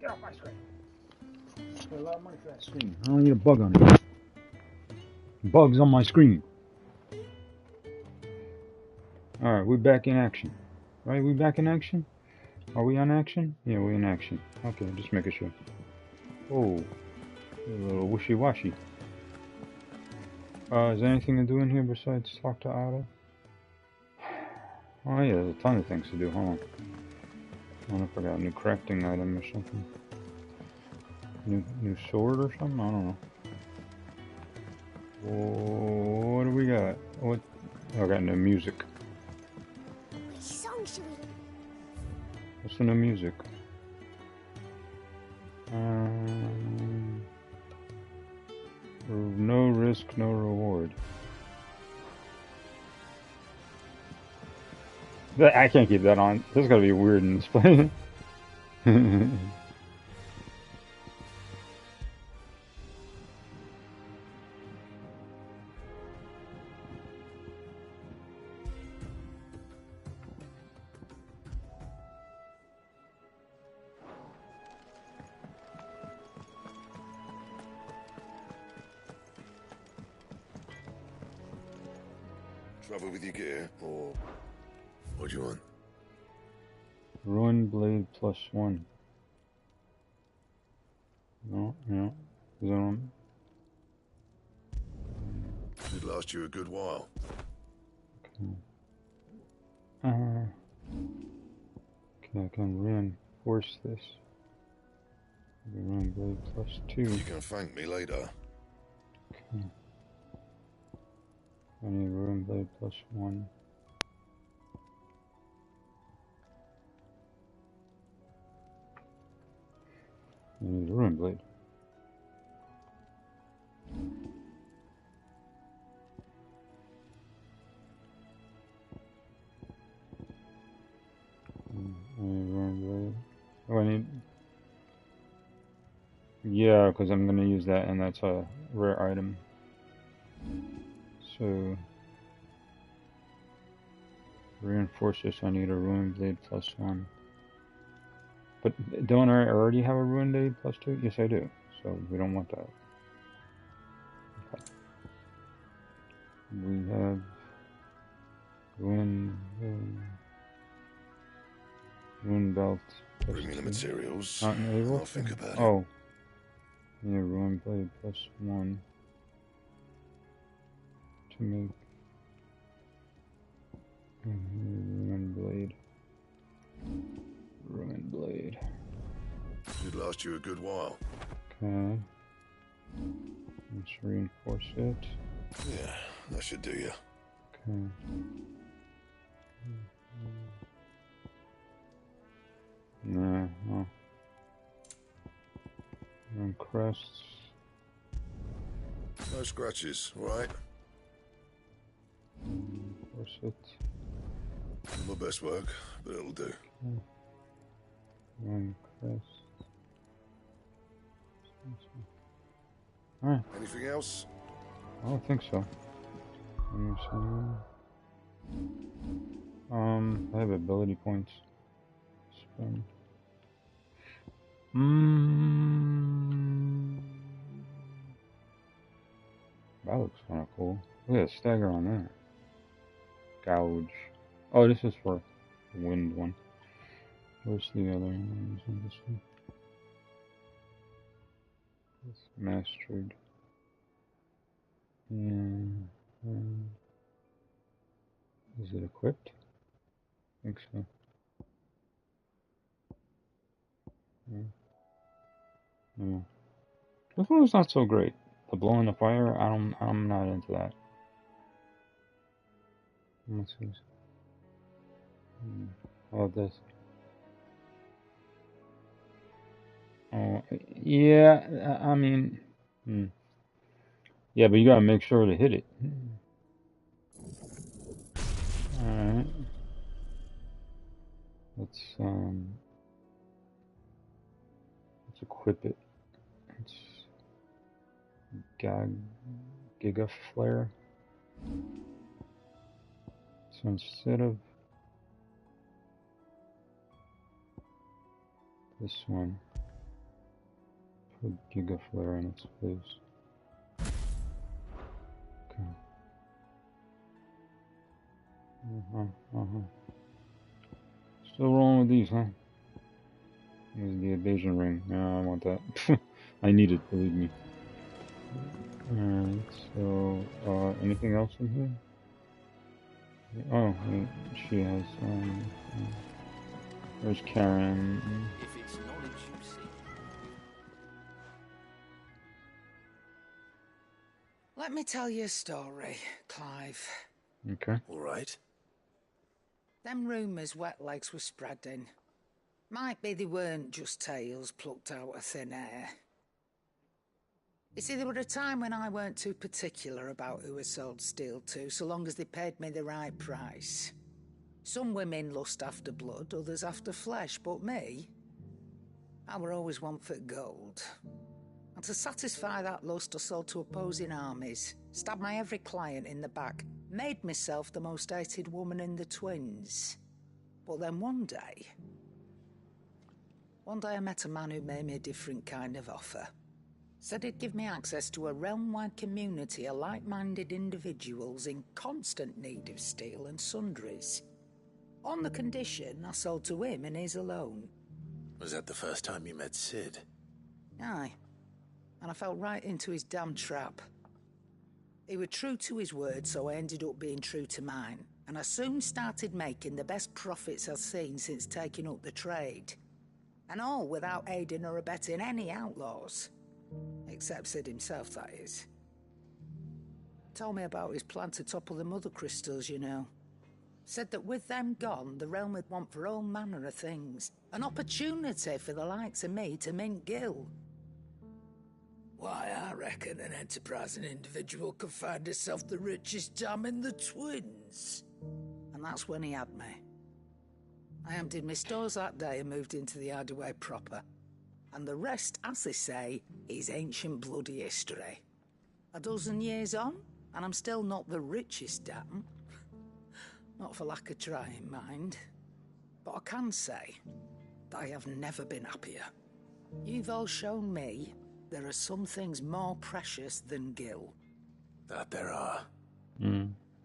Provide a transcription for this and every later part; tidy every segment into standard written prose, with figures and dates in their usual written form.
Get off my screen. I pay a lot of money for that screen. I don't need a bug on it. Bugs on my screen. Alright, we're back in action. Right, we back in action? Are we on action? Yeah, we're in action. Okay, just making sure. Oh, a little wishy-washy. Is there anything to do in here besides talk to Otto? Oh yeah, there's a ton of things to do. Hold on. I don't know if I got a new crafting item or something. New sword or something? I don't know. What do we got? What? Oh, I got new music. What song should we? What's the new music? No risk, no reward. I can't keep that on. This is gonna be weird in this play. Trouble with your gear, or what do you want? Ruin blade +1. No. Is that on? Should last you a good while. Okay. Okay, I can reinforce this. Ruin blade +2. You can thank me later. Okay. I need ruin blade +1. I need a ruin blade. I need ruin blade. Oh, I need. Yeah, because I'm gonna use that, and that's a rare item. So reinforce this. I need a ruin blade +1. But don't I already have a ruin blade +2? Yes, I do. So we don't want that. Okay. We have ruin belt. Bring me the materials. Not enabled. I'll think about it. Oh. Yeah, ruin blade +1 to make ruin blade. Ruin blade. Should last you a good while. Okay. Let's reinforce it. Yeah, that should do you. Okay. Nah, no. And crests. No scratches, right? Reinforce it. My best work, but it'll do. Okay. One crest. Alright. Anything else? I don't think so. Let me see. I have ability points. Spend. That looks kind of cool. Look at the stagger on that. Gouge. Oh, this is for the wind one. Where's the other one? This one. It's mastered. And is it equipped? I think so. Yeah. This one was not so great. The blow in the fire, I'm not into that. What's this? How about this? Oh, yeah. I mean, yeah, but you gotta make sure to hit it. All right. Let's equip it. It's Giga Flare. So instead of this one, Put Giga Flare in its place. Okay. Still rolling with these, huh? This is the evasion ring. No, I want that. I need it, believe me. Alright, so, anything else in here? Oh, wait, she has, there's Karen. If it's knowledge you seek. Let me tell you a story, Clive. Okay. All right. Them rumours Wetlegs were spreading. Might be they weren't just tales plucked out of thin air. You see, there were a time when I weren't too particular about who I sold steel to, so long as they paid me the right price. Some women lust after blood, others after flesh, but me, I were always one for gold. And to satisfy that lust, I sold to opposing armies, stabbed my every client in the back, made myself the most hated woman in the twins. But then one day I met a man who made me a different kind of offer. Said he'd give me access to a realm-wide community of like-minded individuals in constant need of steel and sundries. On the condition I sold to him and his alone. Was that the first time you met Sid? Aye. And I fell right into his damn trap. He was true to his word, so I ended up being true to mine. And I soon started making the best profits I've seen since taking up the trade. And all without aiding or abetting any outlaws. Except Sid himself, that is. Told me about his plan to topple the mother crystals, you know. Said that with them gone, the realm would want for all manner of things. An opportunity for the likes of me to mint Gil. Why, I reckon an enterprising individual could find himself the richest dam in the twins. And that's when he had me. I emptied my stores that day and moved into the Hideaway proper. And the rest, as they say, is ancient bloody history. A dozen years on, and I'm still not the richest dam. Not for lack of trying, mind. But I can say that I have never been happier. You've all shown me there are some things more precious than Gil. That there are.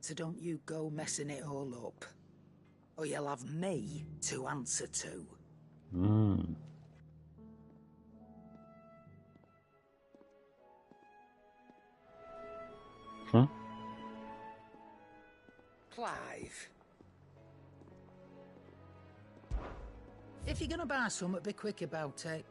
So don't you go messing it all up. Or you'll have me to answer to. Huh? Clive. If you're gonna buy something, be quick about it.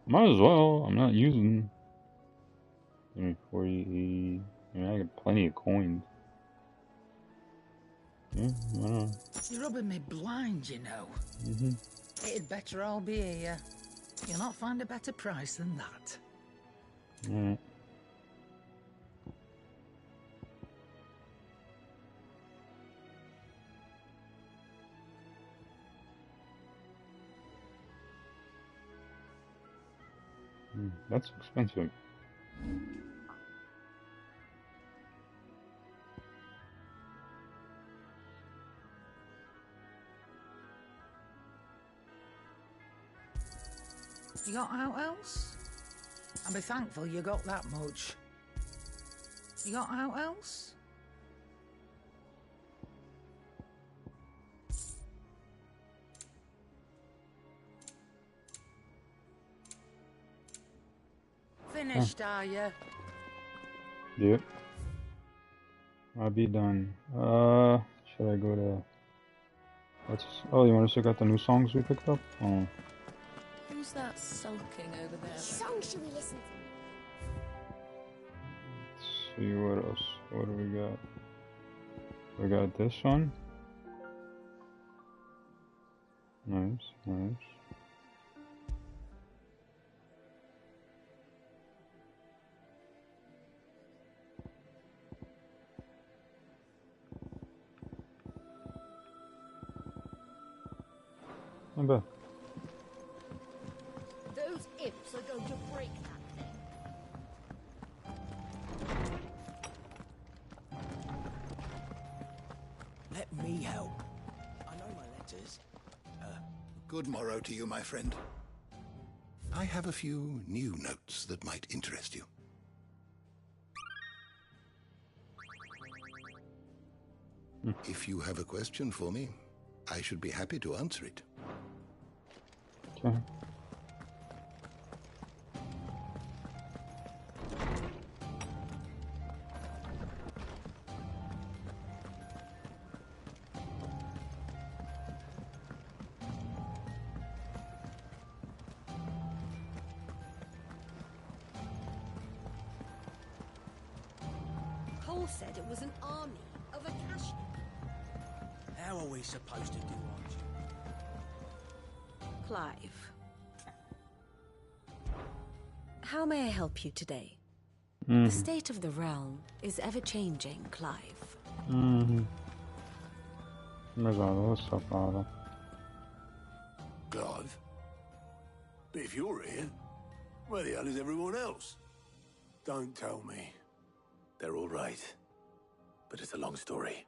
Might as well. I'm not using 40. I mean, I got plenty of coins. Yeah, I don't know. You're rubbing me blind, you know. It'd better all be here. You'll not find a better price than that. Alright. That's expensive. You got out else? And be thankful you got that much. You got out else? Finished, are you? Yep. I'll be done. Should I go to... Oh, you want to check out the new songs we picked up? Oh. Who's that sulking over there? Which song should we listen to? Let's see what else. What do we got? We got this one. Nice, nice. Amber. Those imps are going to break that thing. Let me help. I know my letters. Good morrow to you, my friend. I have a few new notes that might interest you. If you have a question for me, I should be happy to answer it. Okay. Cole said it was an army of Akashi. How are we supposed to do our job? Clive. How may I help you today? Mm. The state of the realm is ever-changing, Clive. Esatto, sto qua. Clive? But if you're here, where the hell is everyone else? Don't tell me. They're all right. But it's a long story.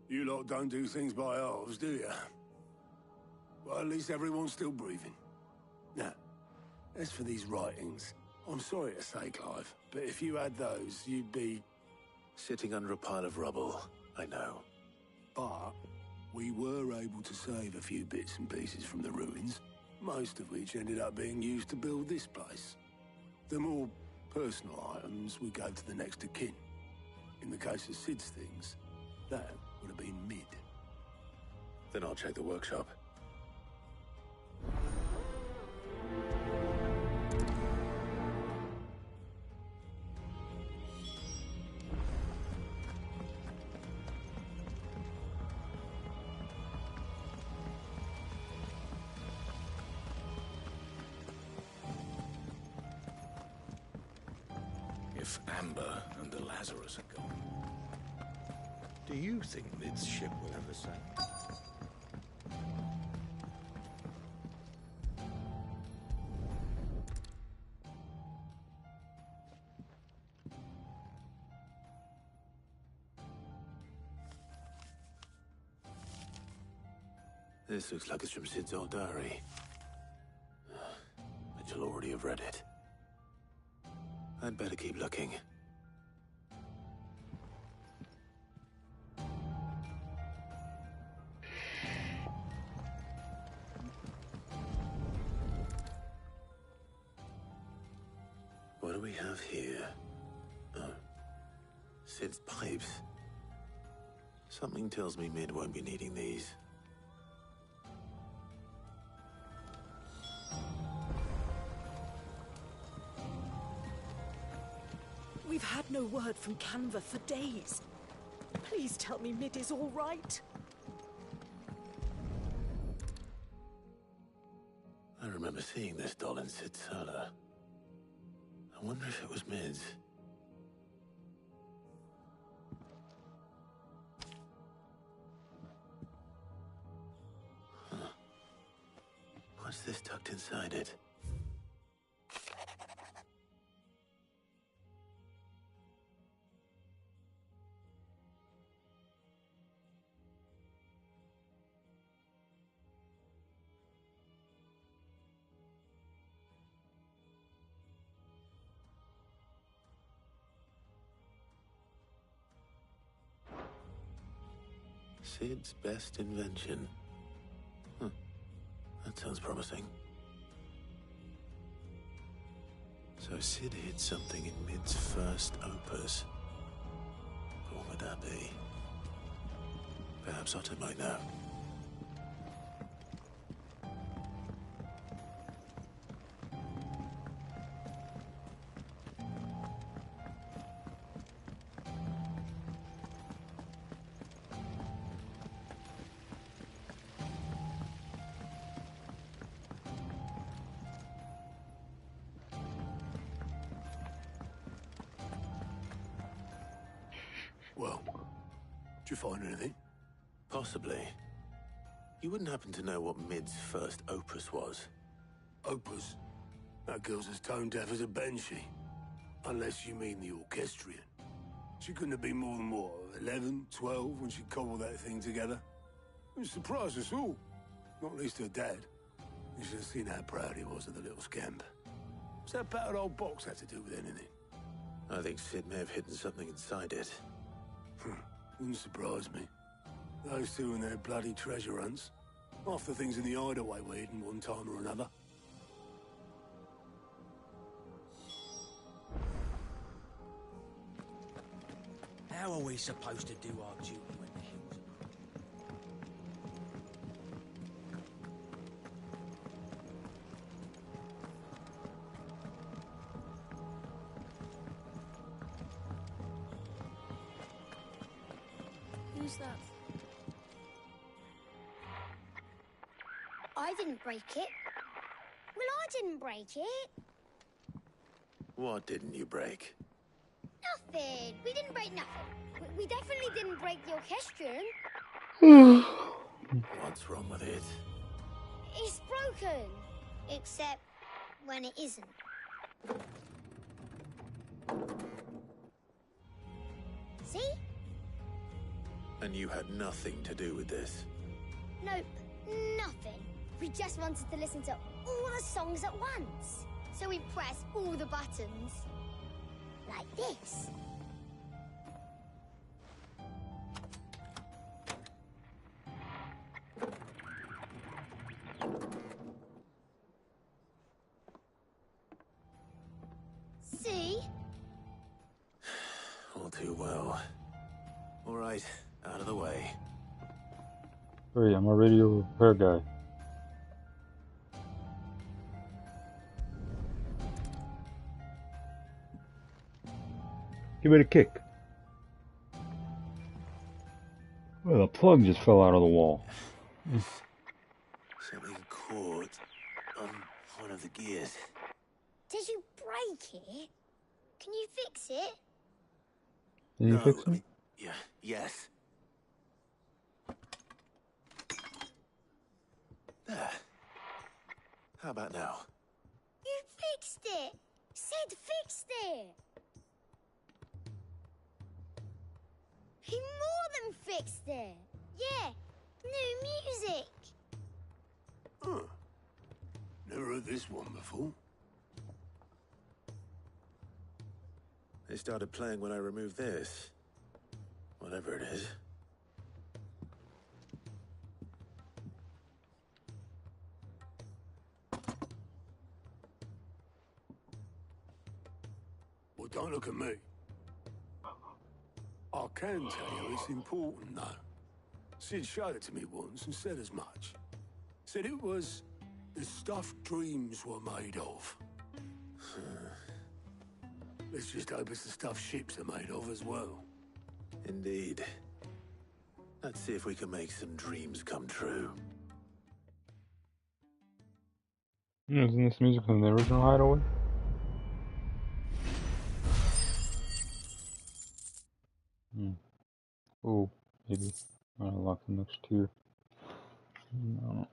You lot don't do things by halves, do you? Well, at least everyone's still breathing. Now, as for these writings, I'm sorry to say, Clive, but if you had those, you'd be... sitting under a pile of rubble, I know. But we were able to save a few bits and pieces from the ruins, most of which ended up being used to build this place. The more personal items we gave to the next of kin. In the case of Sid's things, that would have been mid. Then I'll check the workshop. If Amber and the Lazarus are gone, do you think Mid's ship will ever sail? This looks like it's from Sid's old diary. But you'll already have read it. I'd better keep looking. What do we have here? Oh. Sid's pipes. Something tells me Mid won't be needing these. We've had no word from Canva for days. Please tell me Mid is all right. I remember seeing this doll in Sid's cellar. I wonder if it was Mid's. Huh. What's this tucked inside it? Sid's best invention. Huh. That sounds promising. So Sid hid something in Mid's first opus. What would that be? Perhaps Otto might know. you find anything? Possibly. You wouldn't happen to know what Mid's first opus was? Opus? That girl's as tone deaf as a banshee. Unless you mean the orchestrion. She couldn't have been more than, what, 11, 12 when she cobbled that thing together? It surprised us all. Not least her dad. You should have seen how proud he was of the little scamp. What's that battered old box had to do with anything? I think Sid may have hidden something inside it. Wouldn't surprise me. Those two and their bloody treasure hunts. Half the things in the hideaway were hidden one time or another. How are we supposed to do our duty when the hills are... Who's that? I didn't break it. Well, I didn't break it. What didn't you break? Nothing. We didn't break nothing. We definitely didn't break the orchestrion. What's wrong with it? It's broken. Except when it isn't. See? And you had nothing to do with this? Nope. Nothing. We just wanted to listen to all the songs at once. So we pressed all the buttons. Like this. See? All too well. All right, out of the way. Hurry, I'm a radio repair guy. Give it a kick. Well, the plug just fell out of the wall. Something caught on one of the gears. Did you break it? Can you fix it? Can you fix it? Yeah, yes. There. How about now? You fixed it! Sid fixed it! He more than fixed it! Yeah, new music! Huh. Never heard this one before. They started playing when I removed this. Whatever it is. Well, don't look at me. I can tell you it's important, though. Sid showed it to me once and said as much. Said it was the stuff dreams were made of. Let's just hope it's the stuff ships are made of as well. Indeed. Let's see if we can make some dreams come true. Isn't this music from the original Hideaway? Oh, maybe. I'll lock the next tier. No.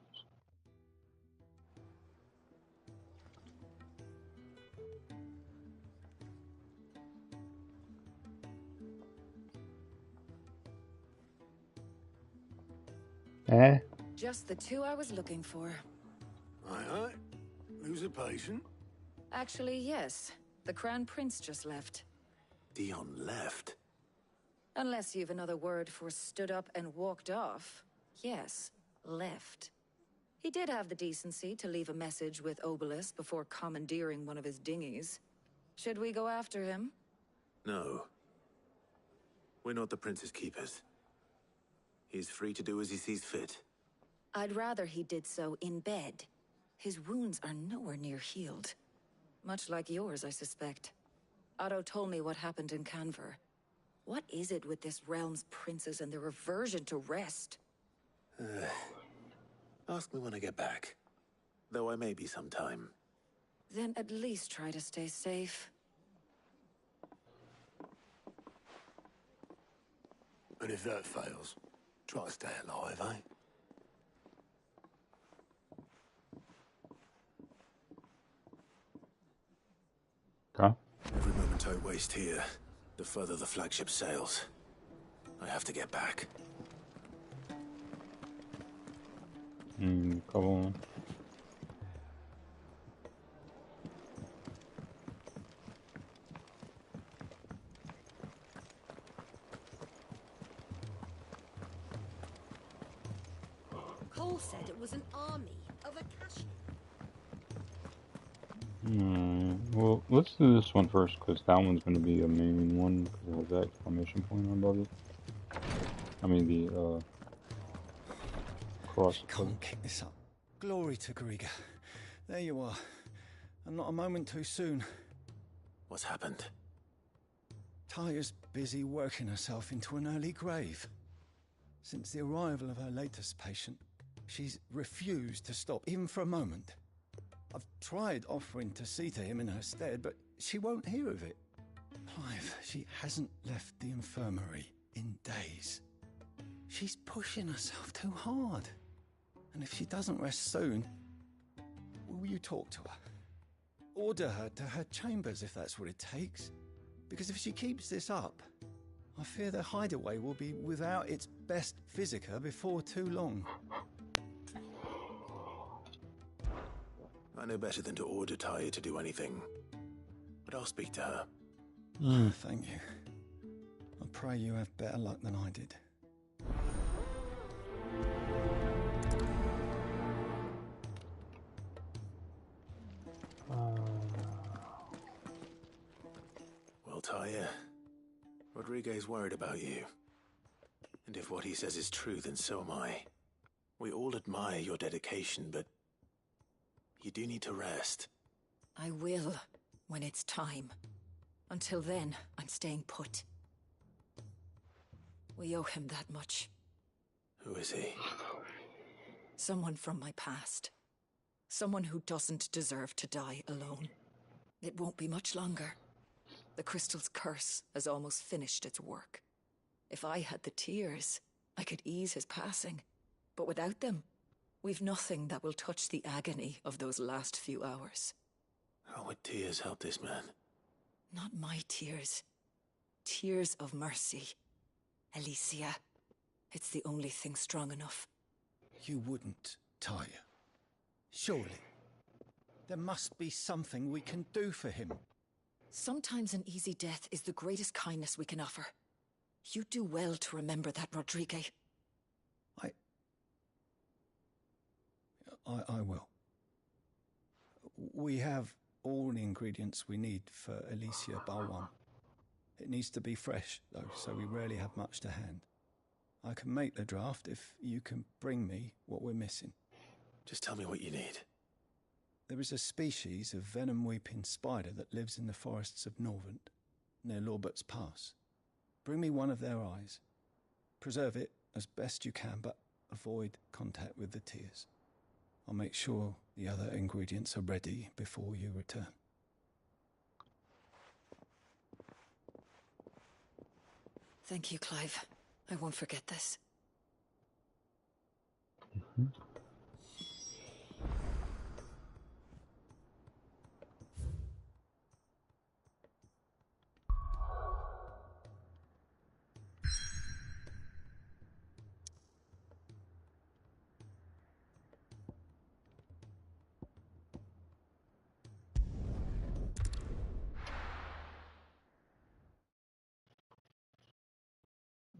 Eh? Just the two I was looking for. Aye. Lose a patient? Actually, yes. The Crown Prince just left. Dion left? Unless you've another word for stood up and walked off. Yes, left. He did have the decency to leave a message with Obelisk before commandeering one of his dinghies. Should we go after him? No. We're not the Prince's keepers. He's free to do as he sees fit. I'd rather he did so in bed. His wounds are nowhere near healed. Much like yours, I suspect. Otto told me what happened in Canver. What is it with this realm's princes and their aversion to rest? Ask me when I get back. Though I may be sometime. Then at least try to stay safe. And if that fails, try to stay alive, eh? Okay. Every moment I waste here, the further the flagship sails. I have to get back. Couple. Cole said it was an army of Akashi. Well, let's do this one first, because that one's going to be a main one, because it has that exclamation point above it. I mean, the, cross. Can't kick this up. Glory to Griga. There you are. And not a moment too soon. What's happened? Taya's busy working herself into an early grave. Since the arrival of her latest patient, she's refused to stop, even for a moment. I've tried offering to see to him in her stead, but she won't hear of it. Clive, she hasn't left the infirmary in days. She's pushing herself too hard. And if she doesn't rest soon, will you talk to her? Order her to her chambers if that's what it takes. Because if she keeps this up, I fear the hideaway will be without its best physica before too long. I know better than to order Taya to do anything. But I'll speak to her. Thank you. I pray you have better luck than I did. Well, Taya, Rodriguez worried about you. And if what he says is true, then so am I. We all admire your dedication, but you do need to rest. I will, when it's time. Until then, I'm staying put. We owe him that much. Who is he? Someone from my past. Someone who doesn't deserve to die alone. It won't be much longer. The crystal's curse has almost finished its work. If I had the tears, I could ease his passing. But without them, we've nothing that will touch the agony of those last few hours. How would tears help this man? Not my tears. Tears of mercy. Alicia. It's the only thing strong enough. You wouldn't, Taya. Surely. There must be something we can do for him. Sometimes an easy death is the greatest kindness we can offer. You do well to remember that, Rodriguez. I will. We have all the ingredients we need for Alicia Balwan. It needs to be fresh, though, so we rarely have much to hand. I can make the draft if you can bring me what we're missing. Just tell me what you need. There is a species of venom-weeping spider that lives in the forests of Norvent, near Lorbert's Pass. Bring me one of their eyes. Preserve it as best you can, but avoid contact with the tears. I'll make sure the other ingredients are ready before you return. Thank you, Clive. I won't forget this.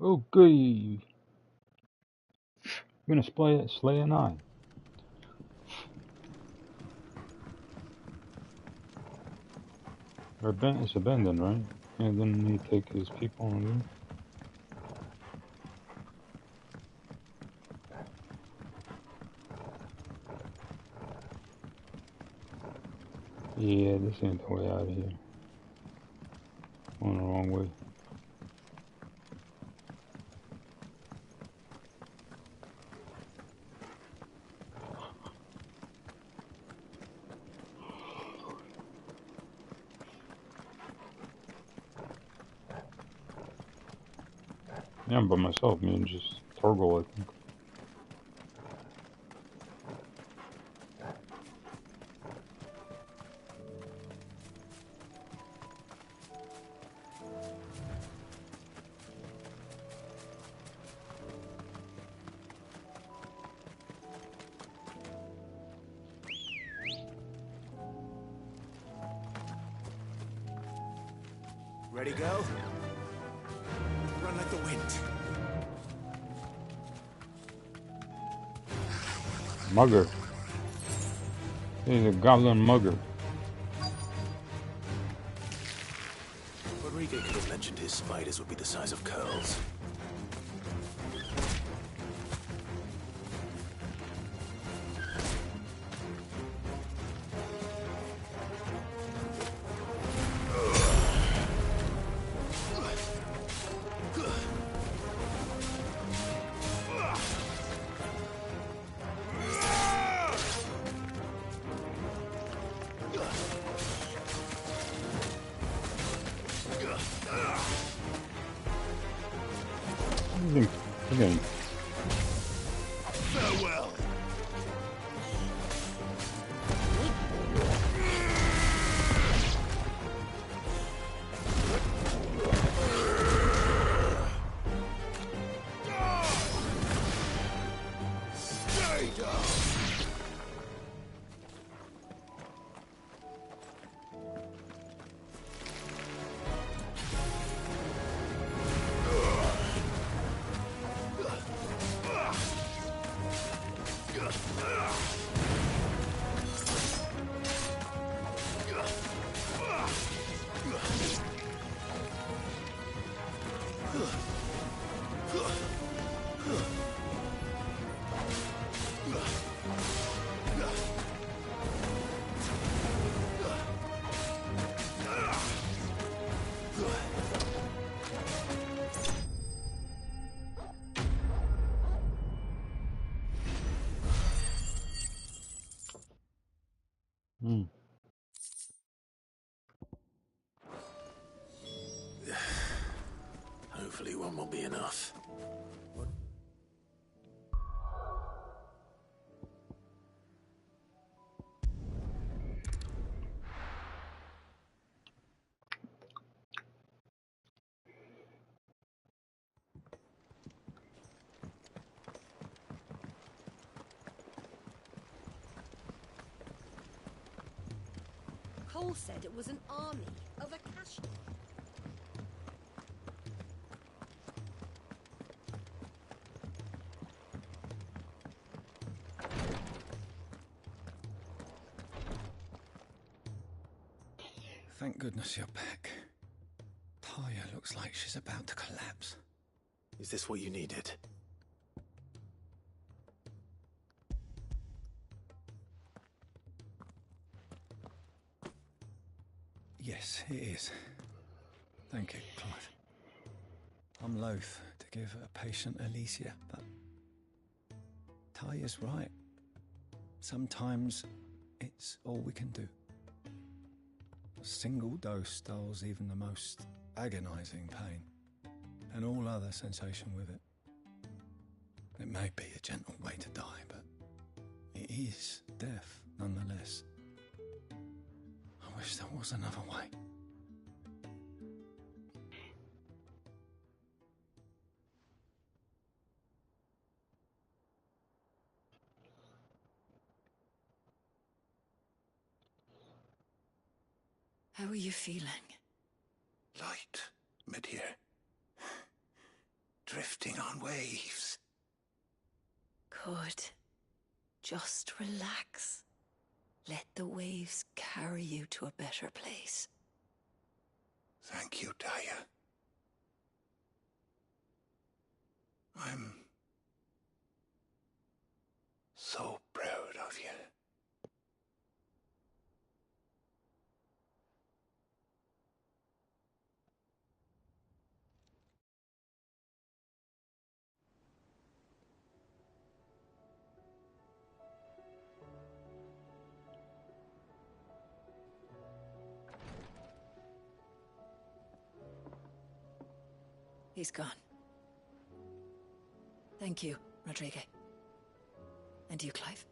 Okay. We're gonna slay an eye. It's abandoned, right? And then he take his people and leave. Yeah, this ain't the way out of here. Going the wrong way. Yeah, I'm by myself. Me and just Torgal, I think. Ready, go? Run like the wind. Mugger. He's a goblin mugger. Rodrigo could have mentioned his spiders would be the size of curls. Again. Farewell. Stay down. Hopefully one will be enough. Cole said it was an army of Akashta. Thank goodness you're back. Talia looks like she's about to collapse. Is this what you needed? Yes, it is. Thank you, Clive. I'm loath to give a patient Alicia, but Talia's right. Sometimes it's all we can do. A single dose dulls even the most agonizing pain, and all other sensation with it. It may be a gentle way to die, but it is death nonetheless. I wish there was another way. How are you feeling? Light, Medir. Drifting on waves. Good. Just relax. Let the waves carry you to a better place. Thank you, Talia. I'm so proud of you. He's gone. Thank you, Rodrigue. And you, Clive?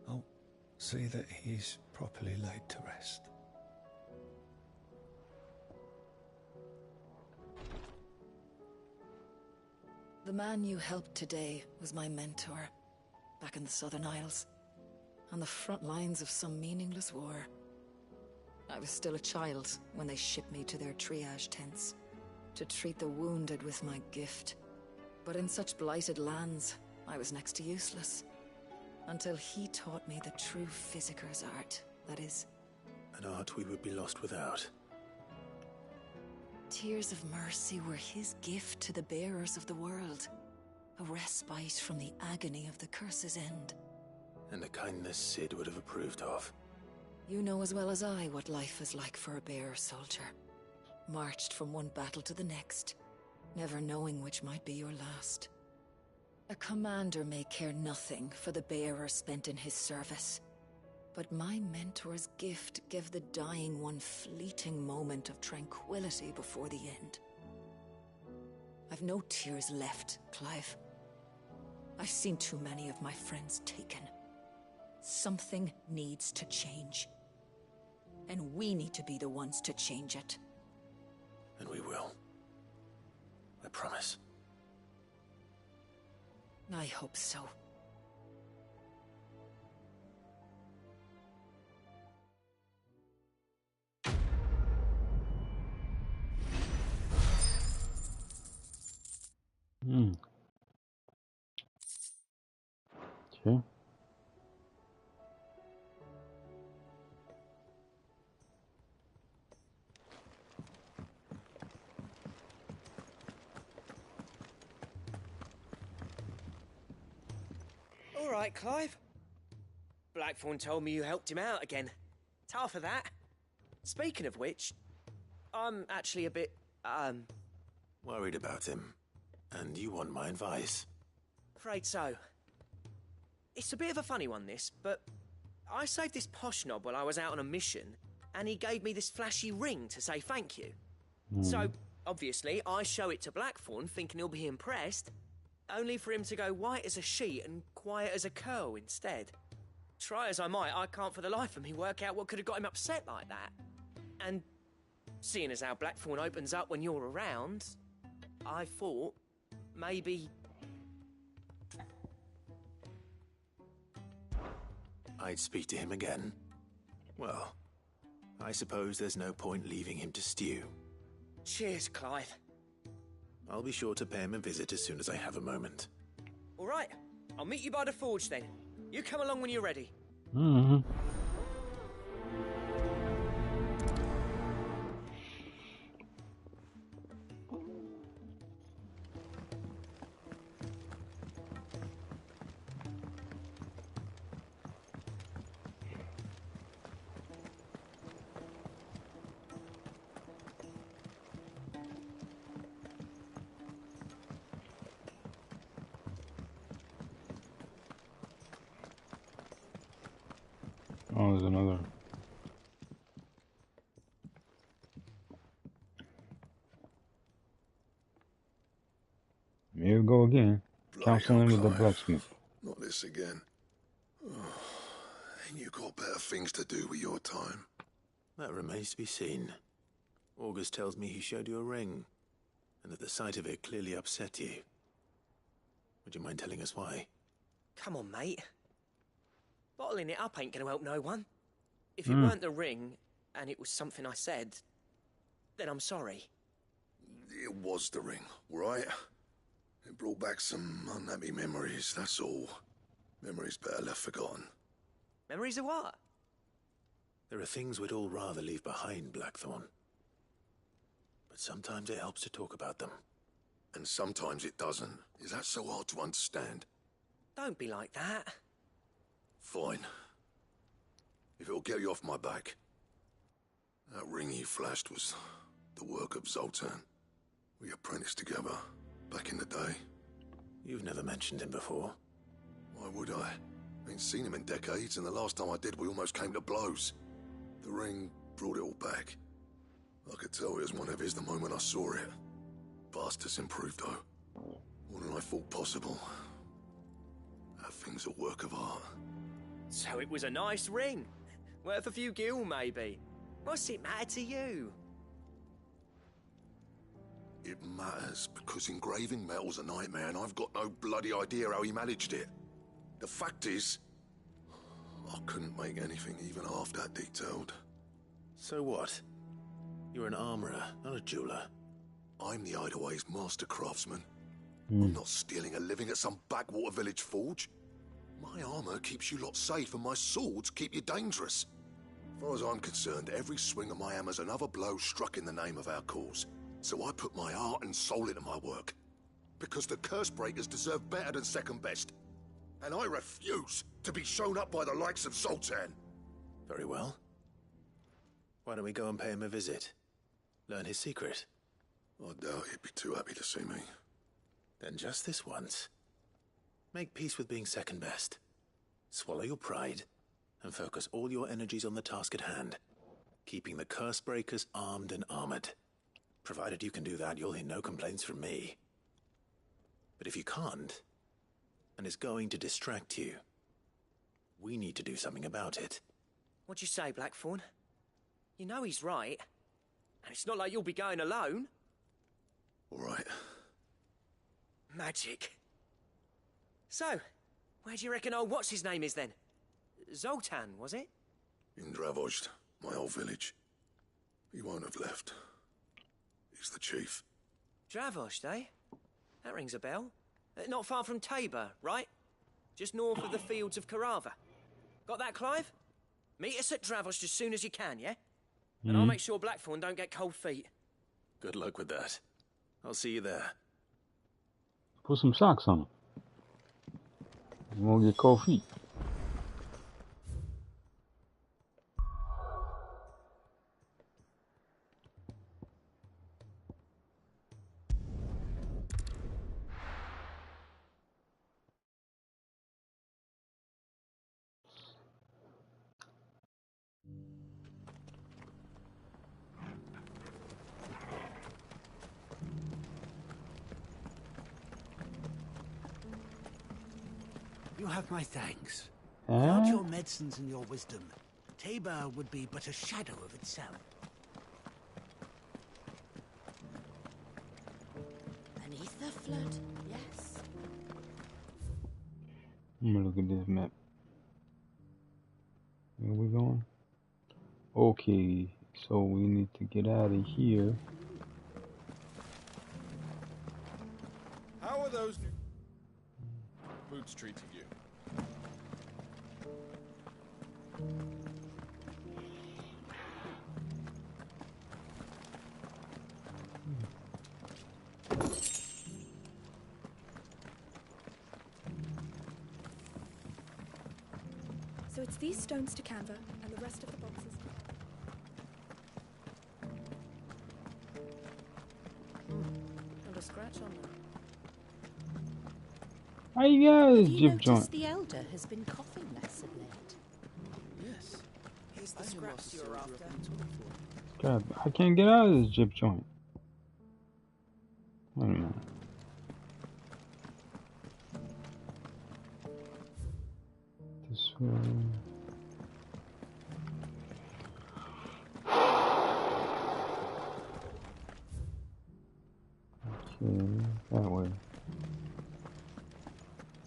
I'll see that he's properly laid to rest. The man you helped today was my mentor, back in the Southern Isles, on the front lines of some meaningless war. I was still a child when they shipped me to their triage tents, to treat the wounded with my gift. But in such blighted lands, I was next to useless. Until he taught me the true Physicker's art, that is... An art we would be lost without. Tears of mercy were his gift to the bearers of the world. A respite from the agony of the curse's end. And a kindness Cid would have approved of. You know as well as I what life is like for a bearer soldier. Marched from one battle to the next, never knowing which might be your last. A commander may care nothing for the bearer spent in his service. But my mentor's gift gave the dying one fleeting moment of tranquility before the end. I've no tears left, Clive. I've seen too many of my friends taken. Something needs to change. And we need to be the ones to change it. And we will. I promise. I hope so. Okay. All right, Clive. Blackthorn told me you helped him out again. Tough for that. Speaking of which, I'm actually a bit, worried about him. And you want my advice? Afraid so. It's a bit of a funny one, this, but I saved this posh knob while I was out on a mission, and he gave me this flashy ring to say thank you. So, obviously, I show it to Blackthorn, thinking he'll be impressed, only for him to go white as a sheet and quiet as a curl instead. Try as I might, I can't for the life of me work out what could have got him upset like that. And seeing as how Blackthorn opens up when you're around, I thought maybe... I'd speak to him again. Well, I suppose there's no point leaving him to stew. Cheers, Clive. I'll be sure to pay him a visit as soon as I have a moment. All right, I'll meet you by the forge then. You come along when you're ready. Oh, there's another. Here we go again. Counseling with the blacksmith. Not this again. Ain't you got better things to do with your time? That remains to be seen. August tells me he showed you a ring, and that the sight of it clearly upset you. Would you mind telling us why? Come on, mate. Bottling it up ain't gonna help no one. If it weren't the ring, and it was something I said, then I'm sorry. It was the ring, right? It brought back some unhappy memories, that's all. Memories better left forgotten. Memories of what? There are things we'd all rather leave behind, Blackthorn. But sometimes it helps to talk about them. And sometimes it doesn't. Is that so hard to understand? Don't be like that. Fine. If it'll get you off my back. That ring you flashed was the work of Zoltan. We apprenticed together, back in the day. You've never mentioned him before. Why would I? Ain't seen him in decades, and the last time I did, we almost came to blows. The ring brought it all back. I could tell it was one of his the moment I saw it. Vast has improved, though. More than I thought possible. That thing's a work of art. So it was a nice ring. Worth a few gil, maybe. What's it matter to you? It matters because engraving metal's a nightmare and I've got no bloody idea how he managed it. The fact is, I couldn't make anything even half that detailed. So what? You're an armorer, not a jeweler. I'm the Hideaway's master craftsman. I'm not stealing a living at some backwater village forge. My armor keeps you lot safe and my swords keep you dangerous. As far as I'm concerned, every swing of my hammer's another blow struck in the name of our cause. So I put my heart and soul into my work. Because the Cursebreakers deserve better than second best. And I refuse to be shown up by the likes of Zoltan. Very well. Why don't we go and pay him a visit? Learn his secret. I doubt he'd be too happy to see me. Then just this once. Make peace with being second best. Swallow your pride and focus all your energies on the task at hand. Keeping the Cursebreakers armed and armored. Provided you can do that, you'll hear no complaints from me. But if you can't, and it's going to distract you, we need to do something about it. What'd you say, Blackthorn? You know he's right. And it's not like you'll be going alone. All right. Magic. So, where do you reckon old what's-his-name is then? Zoltan, was it? In Dravozd, my old village. He won't have left. He's the chief. Dravozd, eh? That rings a bell. Not far from Tabor, right? Just north of the fields of Carava. Got that, Clive? Meet us at Dravozd as soon as you can, yeah? And I'll make sure Blackthorn don't get cold feet. Good luck with that. I'll see you there. Put some socks on him. You won't get cold feet. You have my thanks. Huh? Without your medicines and your wisdom, Tabor would be but a shadow of itself. Beneath the flood, yes. I'm gonna look at this map. Where we going? Okay, so we need to get out of here. How are those new boots treating you? So it's these stones to Canva, and the rest of the boxes. Not a scratch on them. How you guys You jib noticed joint? the elder has been coughing less of late. Yes. Here's the scraps you were after. God, I can't get out of this jib joint. Wait a minute. This way. Okay, that way.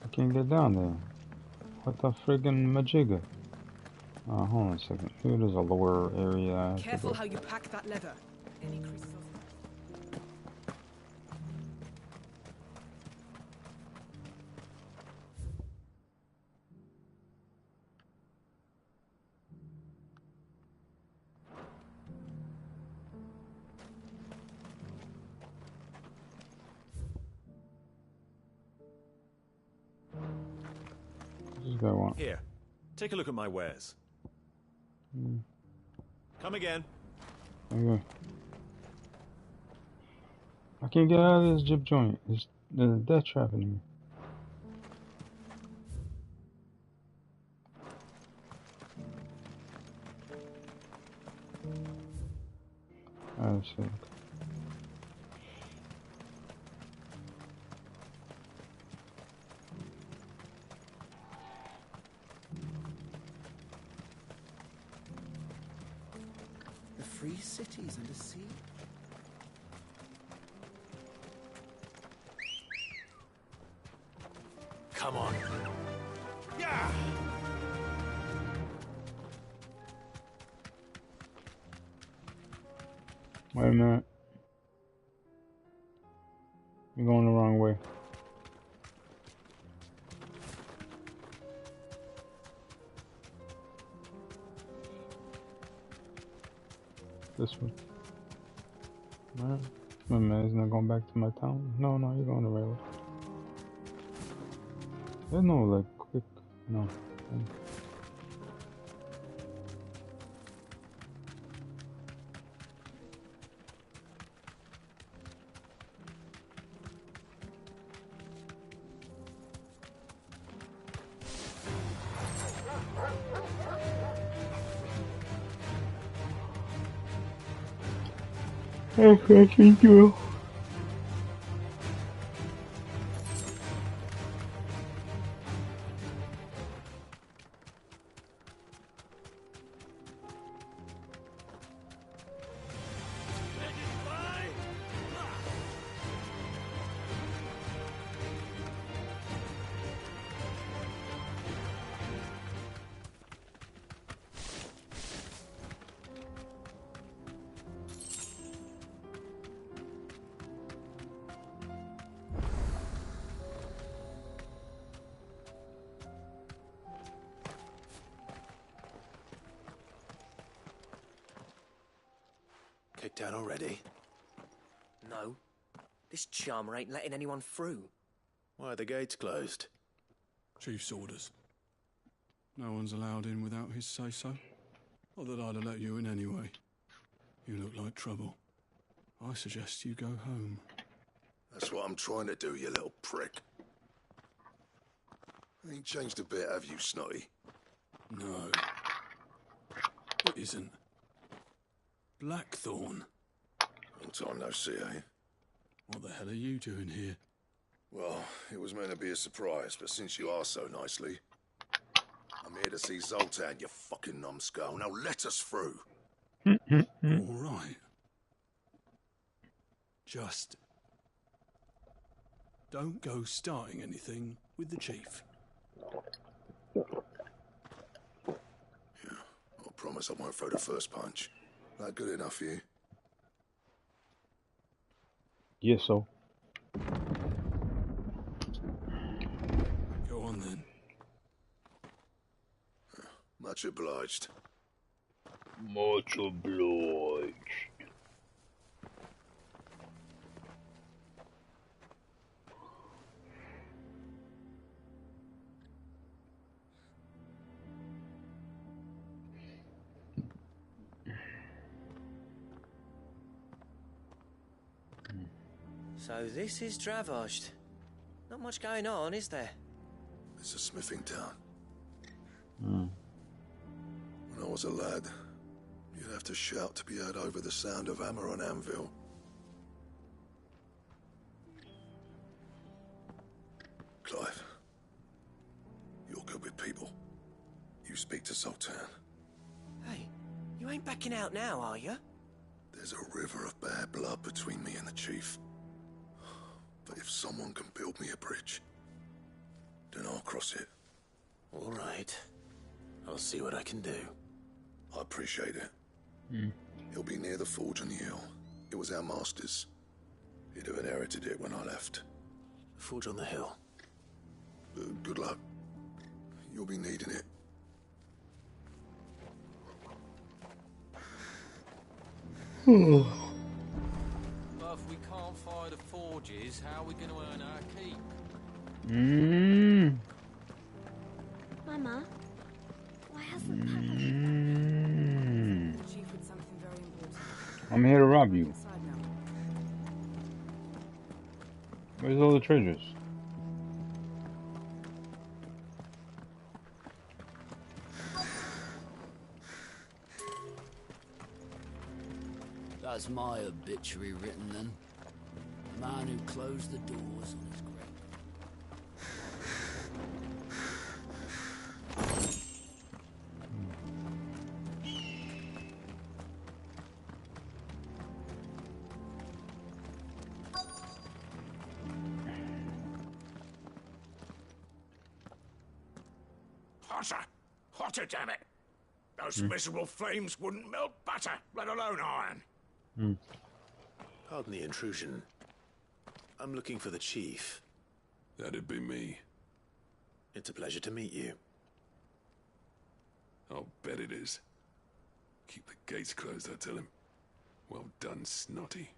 I can't get down there. What the friggin' majigga? Hold on a second. Here there's a lower area. I have to Careful go. how you pack that leather. Any creases of... This guy want. Here, take a look at my wares. Come again. Okay. I can't get out of this jib joint. There's a death trap in here. I see. The free cities and a sea. Come on. Yeah! Wait a minute. You're going the wrong way. This one. Alright. Wait a minute, isn't it going back to my town? No, you're going the right way. There's no, like, quick... No. Okay, thank you. Kicked out already? No. This charmer ain't letting anyone through. Why are the gates closed? Chief's orders. No one's allowed in without his say-so. Not that I'd have let you in anyway. You look like trouble. I suggest you go home. That's what I'm trying to do, you little prick. Ain't changed a bit, have you, Snotty? No. It isn't. Blackthorn. Long time no see, eh? What the hell are you doing here? Well, it was meant to be a surprise, but since you asked so nicely, I'm here to see Zoltan, you fucking numbskull. Now let us through. All right. Just don't go starting anything with the chief. Yeah, I promise I won't throw the first punch. That good enough for you? Yes, so. Go on then. Much obliged. Much obliged. So this is Dravosht. Not much going on, is there? It's a smithing town. Mm. When I was a lad, you'd have to shout to be heard over the sound of hammer on anvil. Clive, you're good with people. You speak to Zoltan. Hey, you ain't backing out now, are you? There's a river of bad blood between me and the chief. But if someone can build me a bridge, then I'll cross it. All right. I'll see what I can do. I appreciate it. Mm. He'll be near the forge on the hill. It was our master's. He'd have inherited it when I left. The forge on the hill. Good luck. You'll be needing it. But if we can't fire the forges, how are we going to earn our keep? Mama, why hasn't Papa... The chief with something very important. I'm here to rob you. Inside now. Where's all the treasures? That's my obituary written then. The man who closed the doors on his grave. hotter. Hotter, damn it. Those Hmm. miserable flames wouldn't melt butter, let alone iron. Pardon the intrusion. I'm looking for the chief. That'd be me. It's a pleasure to meet you. I'll bet it is. Keep the gates closed, I tell him. Well done, Snotty.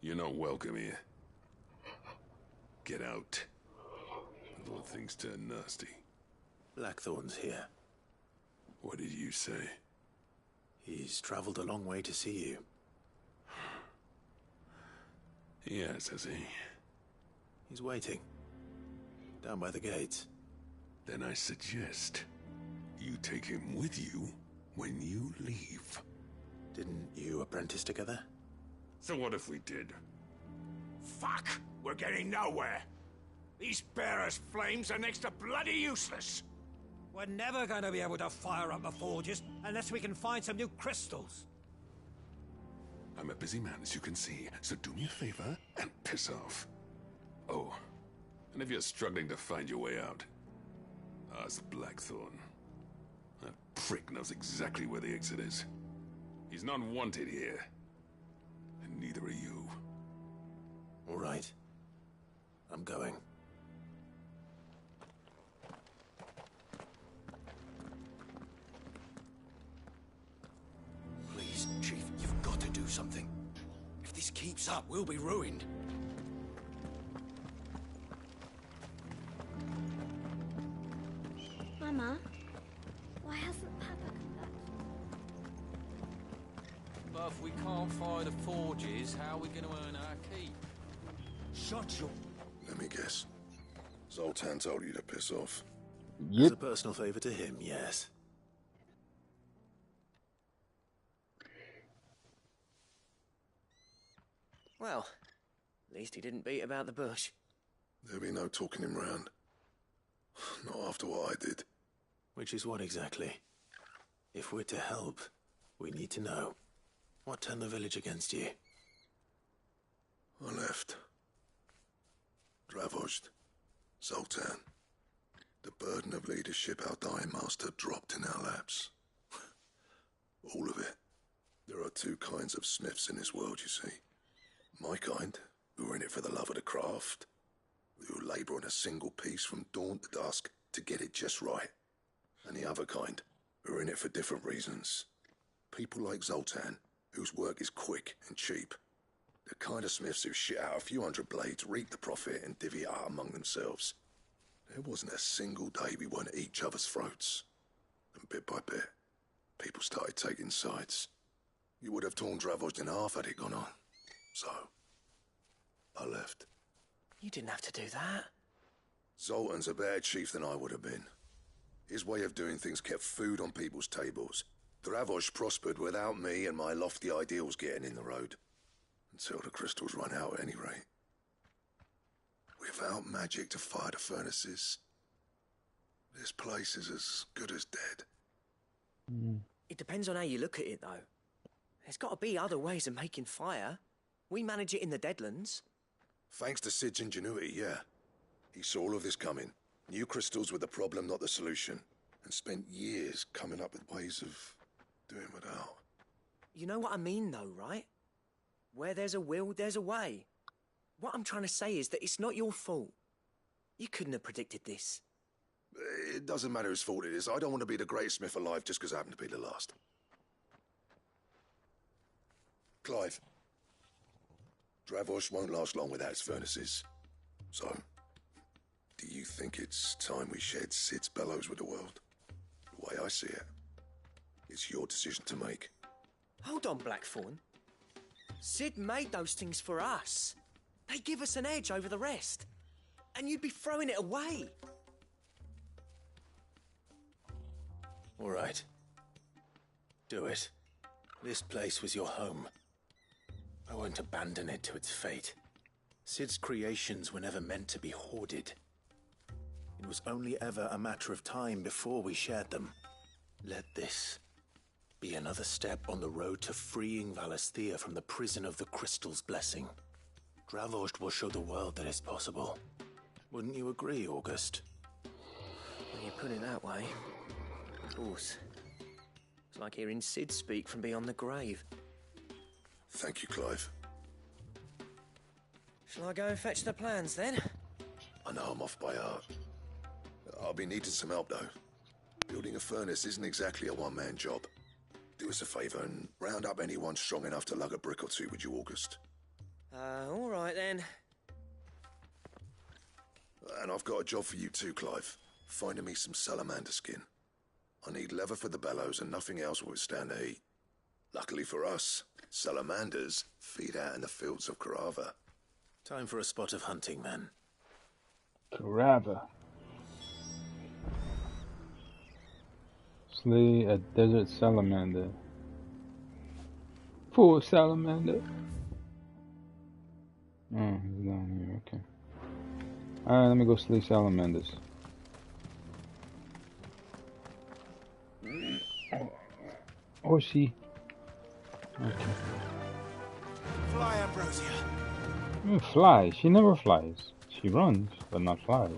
You're not welcome here. Get out. Before things turn nasty. Blackthorn's here. What did you say? He's traveled a long way to see you. He has he? He's waiting. Down by the gates. Then I suggest you take him with you when you leave. Didn't you apprentice together? So what if we did? Fuck! We're getting nowhere. These bearers' flames are next to bloody useless. We're never going to be able to fire up the forges unless we can find some new crystals. I'm a busy man, as you can see, so do me a favor and piss off. Oh, and if you're struggling to find your way out, ask Blackthorn. That prick knows exactly where the exit is. He's not wanted here. And neither are you. All right. I'm going. Please, Chief, you've got to do something. If this keeps up, we'll be ruined. Mama, why hasn't Papa come back? But if we can't fire the forges, how are we going to earn our keep? Shut your... Let me guess. Zoltan told you to piss off. As a personal favor to him, yes. Well, at least he didn't beat about the bush. There'll be no talking him round. Not after what I did. Which is what exactly? If we're to help, we need to know. What turned the village against you? I left. Dravozd. Zoltan. The burden of leadership our dying master dropped in our laps. All of it. There are two kinds of smiths in this world, you see. My kind, who are in it for the love of the craft, who labour on a single piece from dawn to dusk to get it just right. And the other kind, who are in it for different reasons. People like Zoltan, whose work is quick and cheap. The kind of smiths who shit out a few hundred blades, reap the profit, and divvy it out among themselves. There wasn't a single day we weren't at each other's throats. And bit by bit, people started taking sides. You would have torn Dravozd in half had it gone on. So, I left. You didn't have to do that. Zoltan's a better chief than I would have been. His way of doing things kept food on people's tables. Dravozd prospered without me and my lofty ideals getting in the road. Until the crystals run out at any rate. Without magic to fire the furnaces, this place is as good as dead. It depends on how you look at it, though. There's got to be other ways of making fire. We manage it in the Deadlands. Thanks to Sid's ingenuity, yeah. He saw all of this coming. Knew crystals were the problem, not the solution. And spent years coming up with ways of doing without. You know what I mean, though, right? Where there's a will, there's a way. What I'm trying to say is that it's not your fault. You couldn't have predicted this. It doesn't matter whose fault it is. I don't want to be the greatest smith alive just because I happen to be the last. Clive. Dravozd won't last long without its furnaces. So, do you think it's time we shared Sid's bellows with the world? The way I see it, it's your decision to make. Hold on, Blackthorn. Sid made those things for us. They give us an edge over the rest. And you'd be throwing it away. All right. Do it. This place was your home. I won't abandon it to its fate. Sid's creations were never meant to be hoarded. It was only ever a matter of time before we shared them. Let this be another step on the road to freeing Valisthea from the prison of the Crystal's blessing. Dravozd will show the world that it's possible. Wouldn't you agree, August? you put it that way. Of course. It's like hearing Sid speak from beyond the grave. Thank you, Clive. Shall I go and fetch the plans, then? I know I'm off by heart. I'll be needing some help, though. Building a furnace isn't exactly a one-man job. Do us a favour and round up anyone strong enough to lug a brick or two with you, August. All right, then. And I've got a job for you too, Clive. Finding me some salamander skin. I need leather for the bellows and nothing else will withstand the heat. Luckily for us, salamanders feed out in the fields of Carava. Time for a spot of hunting, then. Carava. Slay a desert salamander. Full salamander. Oh, he's down here, okay. Alright, let me go slay salamanders. Oh, she. Okay. Fly, Ambrosia. Fly. She never flies. She runs, but not flies.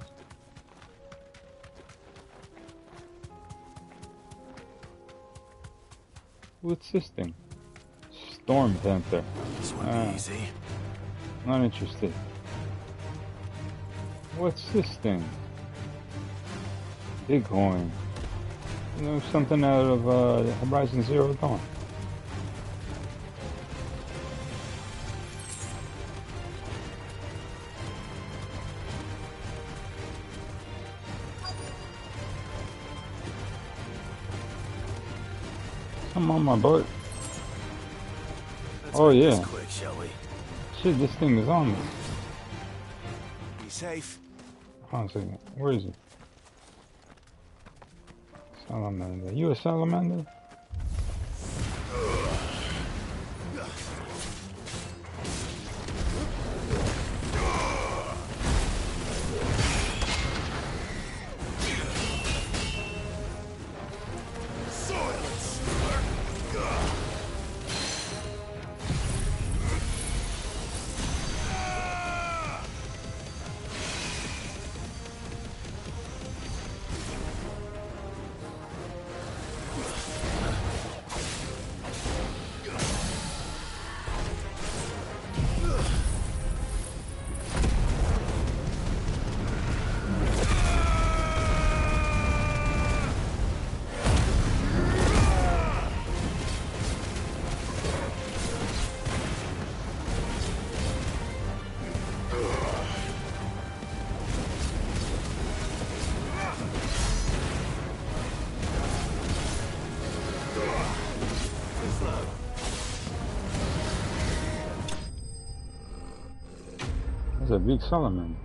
What's this thing? Storm Panther. This won't be easy. Not interested. What's this thing? Bighorn. You know, something out of Horizon Zero Dawn. Come on my butt. Let's oh make yeah. this quick, shall we? Shit, this thing is on me. Be safe. Hold on a second. Where is it? Salamander. You a salamander? That's a big salamander.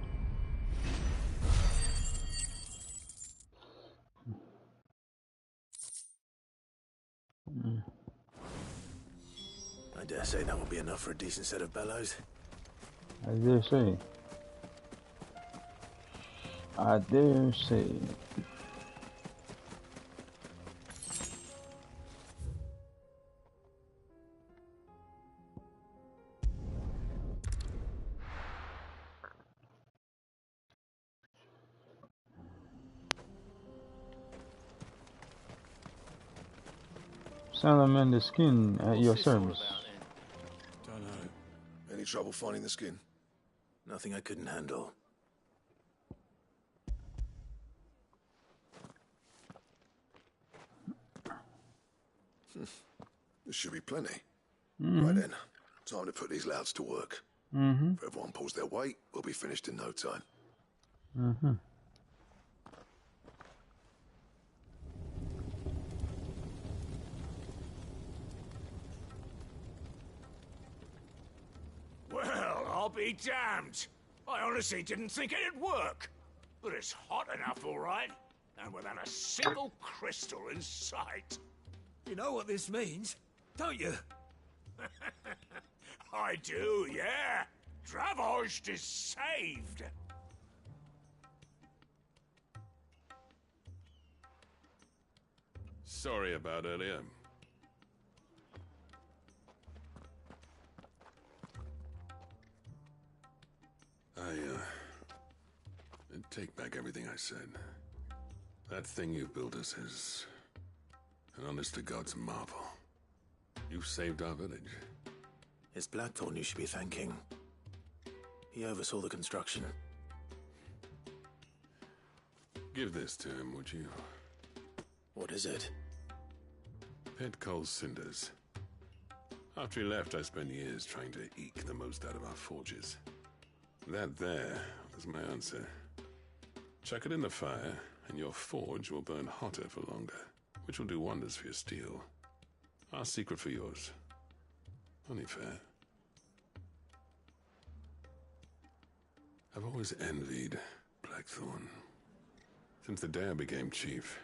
I dare say that will be enough for a decent set of bellows. I dare say. I dare say. Salamander skin at your service. Don't know. Any trouble finding the skin? Nothing I couldn't handle. There should be plenty. Mm-hmm. Right then, time to put these louds to work. Mm-hmm. If everyone pulls their weight, we'll be finished in no time. Mm-hmm. Well, I'll be damned. I honestly didn't think it'd work. But it's hot enough, all right. And without a single crystal in sight. You know what this means, don't you? I do, yeah. Dravost is saved. Sorry about earlier. I take back everything I said. That thing you built us is an honest-to-God's marvel. You've saved our village. It's Blackthorn you should be thanking. He oversaw the construction. Give this to him, would you? What is it? Pet Cole's cinders. After he left, I spent years trying to eke the most out of our forges. That there was my answer. Chuck it in the fire, and your forge will burn hotter for longer, which will do wonders for your steel. Our secret for yours. Only fair. I've always envied Blackthorn. Since the day I became chief,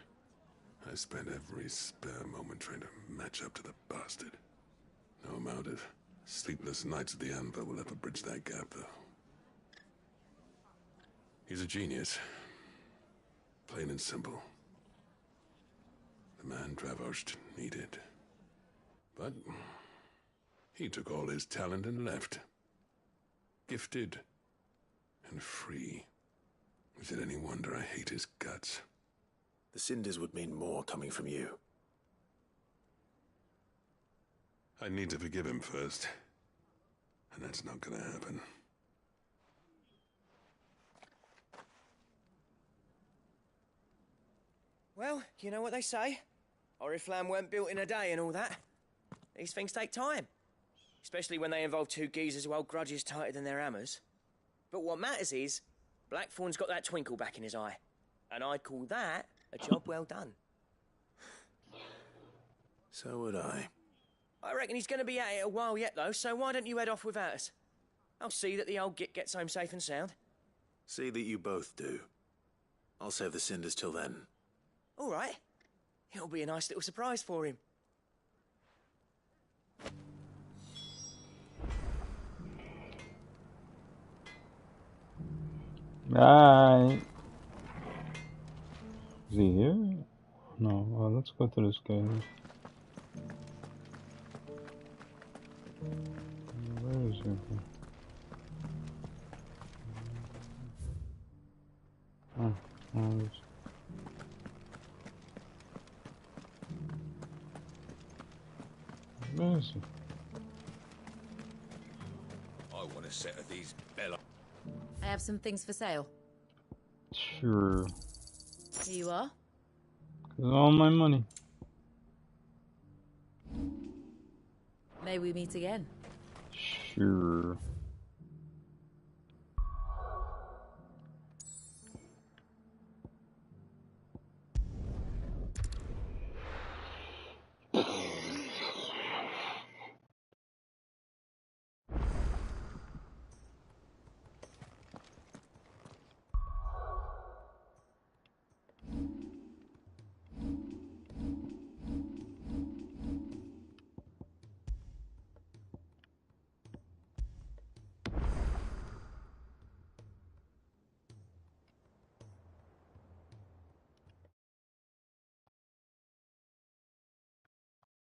I spent every spare moment trying to match up to the bastard. No amount of sleepless nights at the Anvil will ever bridge that gap, though. He's a genius. Plain and simple. The man Dravosht needed. But he took all his talent and left. Gifted and free. Is it any wonder I hate his guts? The cinders would mean more coming from you. I need to forgive him first. And that's not gonna happen. Well, you know what they say. Oriflamme weren't built in a day and all that. These things take time. Especially when they involve two geezers who hold grudges tighter than their hammers. But what matters is, Blackthorn's got that twinkle back in his eye. And I'd call that a job well done. So would I. I reckon he's going to be at it a while yet, though, so why don't you head off without us? I'll see that the old git gets home safe and sound. See that you both do. I'll save the cinders till then. All right. It'll be a nice little surprise for him. Right. Is he here? No. Let's go to this guy. Where is he? Oh, where is he? I want a set of these bellows. I have some things for sale. Sure. Here you are. Cause all my money. May we meet again? Sure.